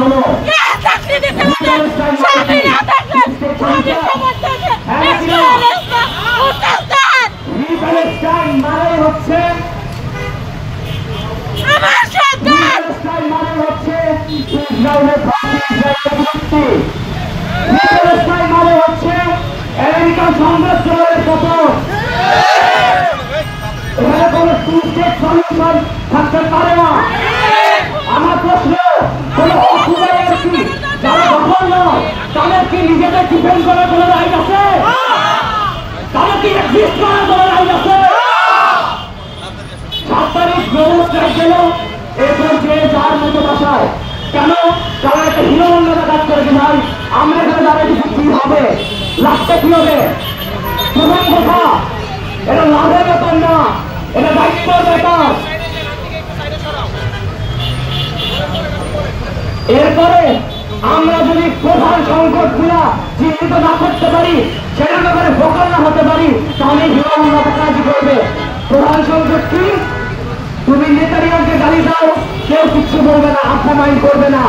হলো মানে হচ্ছে ইসরায়েলের মানে হচ্ছে আমেরিকান সাম্রাজ্যের পতন। এখানে কোন টু স্টেট সলিউশন থাকতে পারে না। আমার প্রশ্ন, কোন অসুবিধা কি যারা দখল নয় তাদের কি নিজেদের ডিফেন্ড করার কোন রাইট আছে? তাদের কি এক্সিস্ট করার কোন রাইট আছে? 7 তারিখ গ্লোবাল গেল এরপর যে যার মতো বাসায় কেন তারা একটা হীনমন্যতা কাজ করেছে। ভাই আমরা এখানে দাঁড়াই কি হবে, লাভটা কি হবে? প্রথম কথা, এটা লাভের ব্যাপার না, এটা দায়িত্বের ব্যাপার। এরপরে আমরা যদি প্রধান সংকট গুলা চিহ্নিত না করতে পারি, সেটার ব্যাপারে ফোকাস না হতে পারি, তাহলে হীনমন্যতা কাজ করবে। প্রধান সংকট কি? তুমি নেতারিয়ানকে গালি দাও, কেউ কিচ্ছু বলবে না, আত্মা মাইন্ড করবে না।